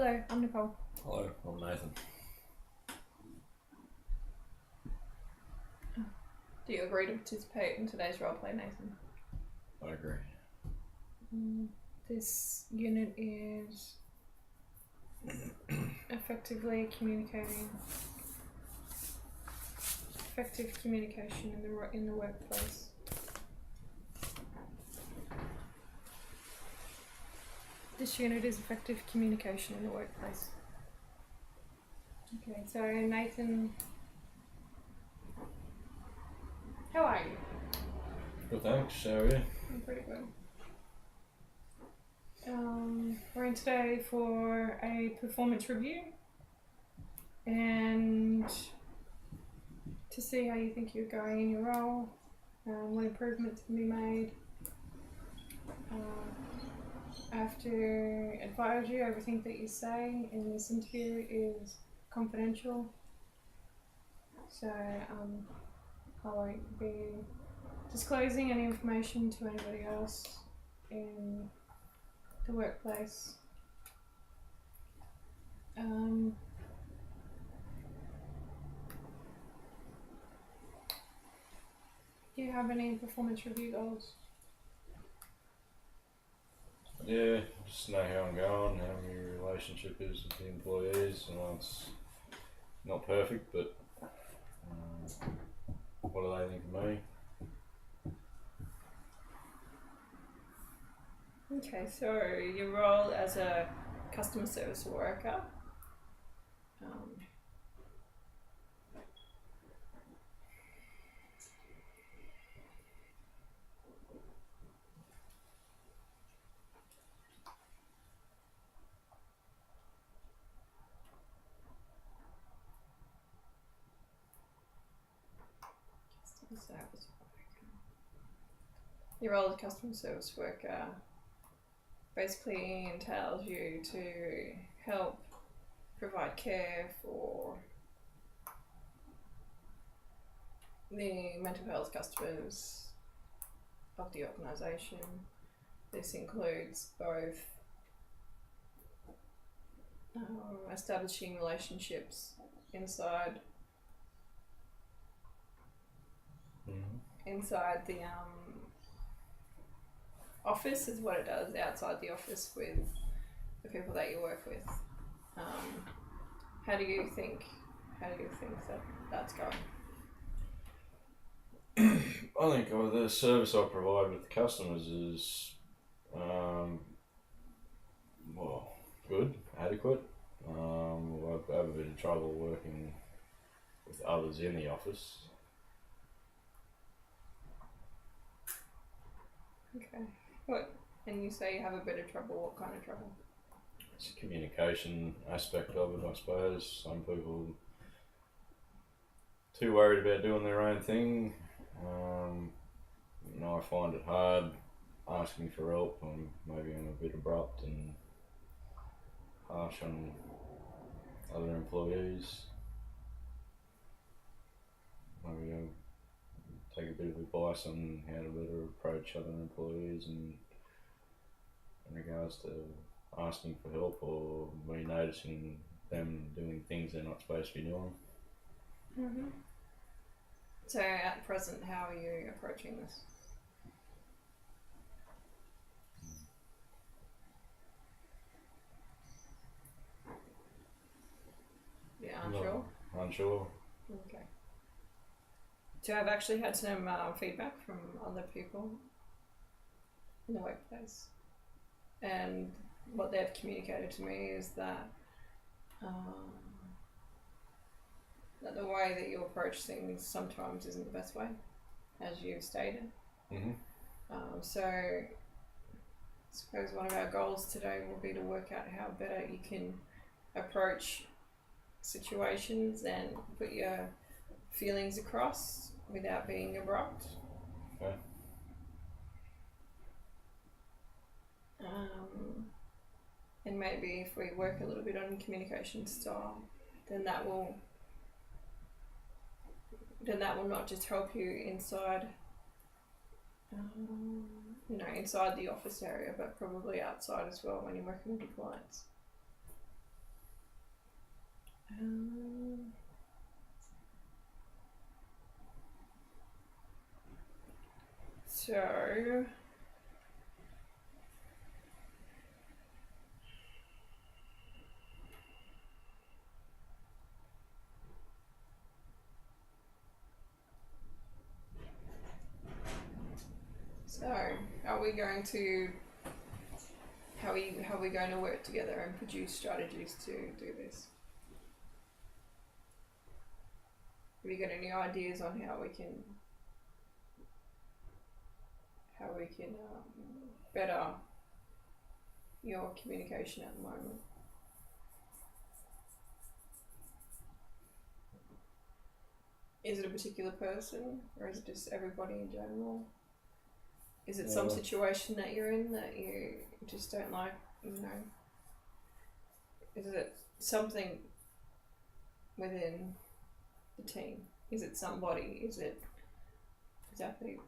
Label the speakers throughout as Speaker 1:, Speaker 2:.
Speaker 1: Hello, I'm Nicole.
Speaker 2: Hello, I'm Nathan.
Speaker 1: Do you agree to participate in today's roleplay, Nathan?
Speaker 2: I agree.
Speaker 1: This unit is effective communication in the workplace. This unit is effective communication in the workplace. Okay, so Nathan, how are you?
Speaker 2: Good, thanks. How are you?
Speaker 1: I'm pretty good. We're in today for a performance review and to see how you think you're going in your role, what improvements can be made. I have to advise you everything that you say in this interview is confidential, so I won't be disclosing any information to anybody else in the workplace. Do you have any performance review goals?
Speaker 2: Yeah, just know how I'm going, how my relationship is with the employees. It's not perfect, but what do they think of me?
Speaker 1: Okay, so your role as a customer service worker. Your role as a customer service worker basically entails you to help provide care for the mental health customers of the organisation. This includes both establishing relationships inside the office is what it does outside the office with the people that you work with. How do you think that's going?
Speaker 2: I think the service I provide with the customers is good, adequate. I have a bit of trouble working with others in the office.
Speaker 1: Okay. What? And you say you have a bit of trouble. What kind of trouble?
Speaker 2: It's a communication aspect of it, I suppose. Some people too worried about doing their own thing. I find it hard asking for help. Maybe I'm a bit abrupt and harsh on other employees. Maybe I'll take a bit of advice on how to better approach other employees in regards to asking for help or me noticing them doing things they're not supposed to be doing.
Speaker 1: Mm-hmm. So at present, how are you approaching this? Yeah, unsure?
Speaker 2: Unsure.
Speaker 1: Okay. So I've actually had some feedback from other people in the workplace, and what they've communicated to me is that that the way that you approach things sometimes isn't the best way, as you've stated.
Speaker 2: Mm-hmm.
Speaker 1: So I suppose one of our goals today will be to work out how better you can approach situations and put your feelings across without being abrupt.
Speaker 2: Okay.
Speaker 1: And maybe if we work a little bit on communication style, then that will not just help you inside inside the office area, but probably outside as well when you're working with your clients. Um, so are we going to how are we going to work together and produce strategies to do this? Have you got any ideas on how we can better your communication at the moment? Is it a particular person, or is it just everybody in general? Is it some situation that you're in that you just don't like, you know? Is it something within the team? Is it somebody? Is it exactly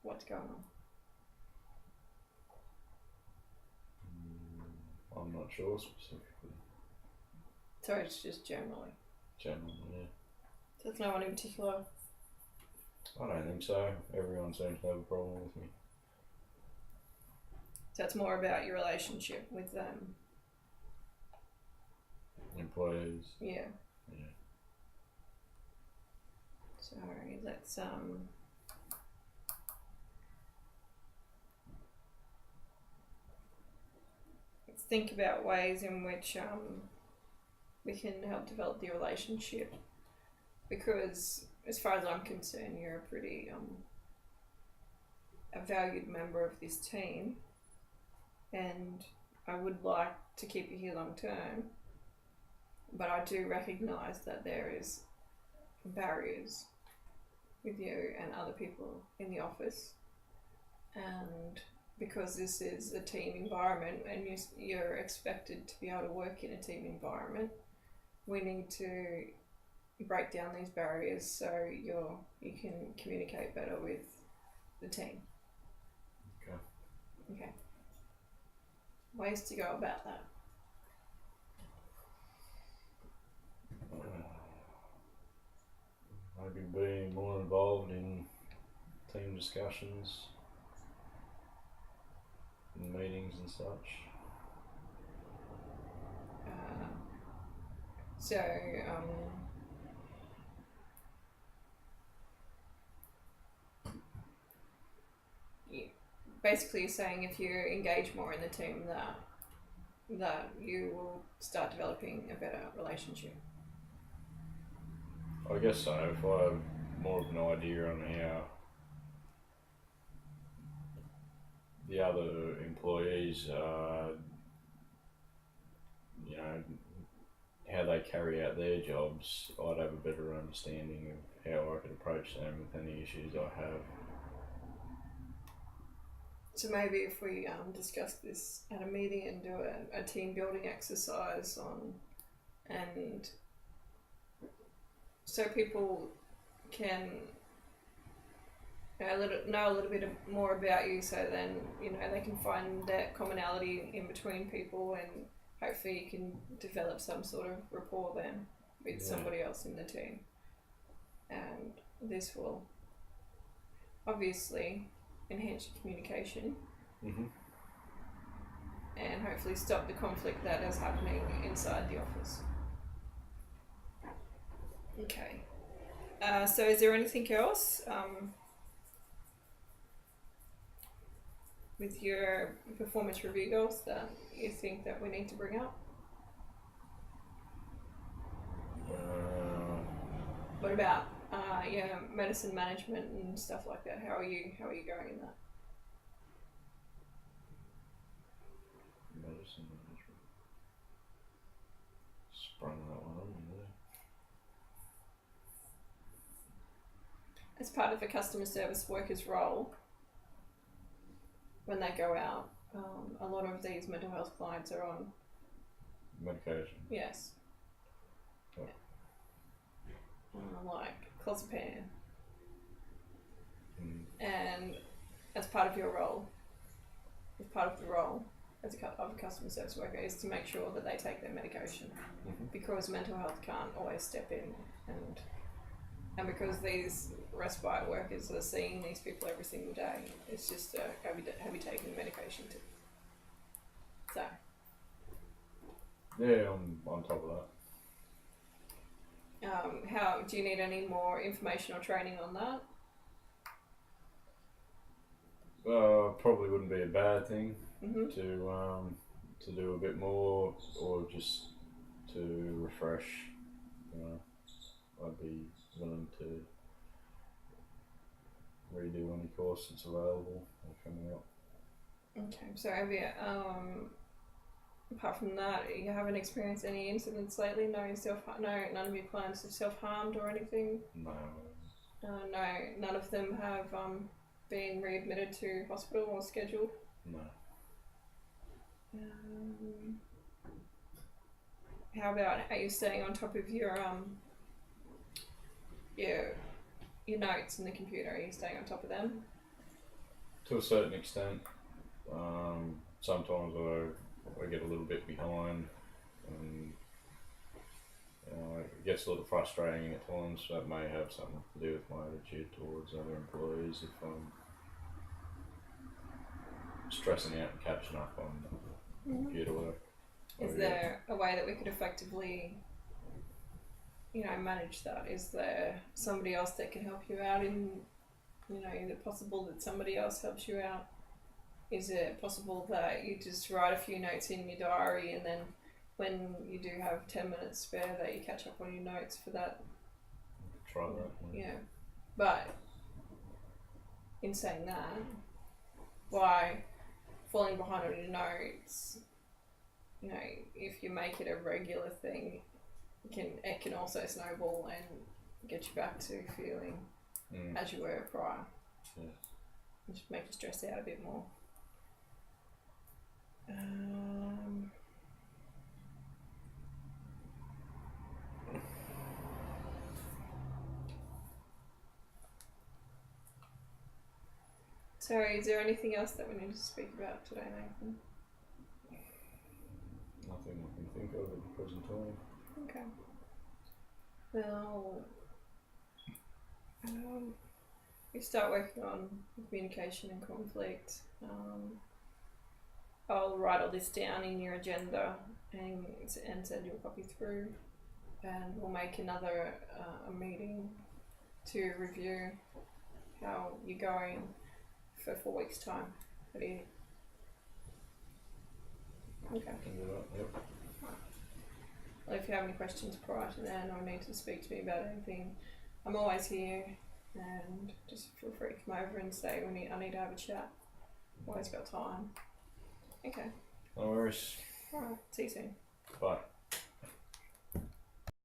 Speaker 1: what's going on?
Speaker 2: I'm not sure specifically.
Speaker 1: So it's just generally.
Speaker 2: Generally, yeah.
Speaker 1: So there's no one in particular.
Speaker 2: I don't think so. Everyone seems to have a problem with me.
Speaker 1: So it's more about your relationship with them.
Speaker 2: Employees.
Speaker 1: Yeah.
Speaker 2: Yeah.
Speaker 1: Sorry, let's think about ways in which we can help develop the relationship, because as far as I'm concerned, you're a pretty a valued member of this team, and I would like to keep you here long term, but I do recognise that there is barriers with you and other people in the office, and because this is a team environment and you're expected to be able to work in a team environment, we need to break down these barriers so you can communicate better with the team. Okay. Ways to go about that.
Speaker 2: Maybe being more involved in team discussions, in meetings and such.
Speaker 1: Basically you're saying if you engage more in the team that you will start developing a better relationship.
Speaker 2: I guess so. If I have more of an idea on how the other employees, you know, how they carry out their jobs, I'd have a better understanding of how I could approach them with any issues I have.
Speaker 1: So maybe if we discuss this at a meeting and do a team building exercise and so people can know a little bit more about you, so then they can find that commonality in between people, and hopefully you can develop some sort of rapport then with somebody else in the team, and this will obviously enhance your communication.
Speaker 2: Mm-hmm.
Speaker 1: And hopefully stop the conflict that is happening inside the office. Okay. So is there anything else with your performance review goals that you think that we need to bring up? What about medicine management and stuff like that? How are you going in that?
Speaker 2: Medicine management. Sprung that one on me there.
Speaker 1: As part of a customer service worker's role, when they go out, a lot of these mental health clients are on
Speaker 2: medication.
Speaker 1: Yes.
Speaker 2: Oh.
Speaker 1: Like clozapam.
Speaker 2: Mm.
Speaker 1: And as part of your role, as part of the role, as a customer service worker is to make sure that they take their medication, because mental health can't always step in, and because these respite workers are seeing these people every single day, it's just have you taken the medication too? So
Speaker 2: Yeah, I'm on top of that.
Speaker 1: how do you need any more information or training on that?
Speaker 2: Probably wouldn't be a bad thing
Speaker 1: Mm-hmm.
Speaker 2: to do a bit more, or just to refresh. You know, I'd be willing to redo any course that's available or coming up.
Speaker 1: Okay, so have you, apart from that, you haven't experienced any incidents lately? No, none of your clients have self-harmed or anything?
Speaker 2: No.
Speaker 1: No, none of them have been readmitted to hospital or scheduled?
Speaker 2: No.
Speaker 1: How about, are you staying on top of your notes in the computer? Are you staying on top of them?
Speaker 2: To a certain extent. Sometimes I get a little bit behind, and it gets a little frustrating at times. That may have something to do with my attitude towards other employees. If I'm stressing out and catching up on computer work.
Speaker 1: Is there a way that we could effectively, manage that? Is there somebody else that can help you out is it possible that somebody else helps you out? Is it possible that you just write a few notes in your diary, and then when you do have 10 minutes spare that you catch up on your notes for that?
Speaker 2: Try that.
Speaker 1: Yeah. But in saying that, by falling behind on your notes, if you make it a regular thing, it can also snowball and get you back to feeling as you were prior.
Speaker 2: Yeah.
Speaker 1: And just make you stress out a bit more. So is there anything else that we need to speak about today, Nathan?
Speaker 2: Nothing I can think of at the present time.
Speaker 1: Okay. Well, we start working on communication and conflict. I'll write all this down in your agenda and send you a copy through, and we'll make another a meeting to review how you're going for 4 weeks' time. Okay.
Speaker 2: Can do that. Yep.
Speaker 1: Well, if you have any questions prior to then, or need to speak to me about anything, I'm always here, and just feel free to come over and say I need to have a chat. Always got time. Okay.
Speaker 2: No worries.
Speaker 1: Alright, see you soon.
Speaker 2: Bye.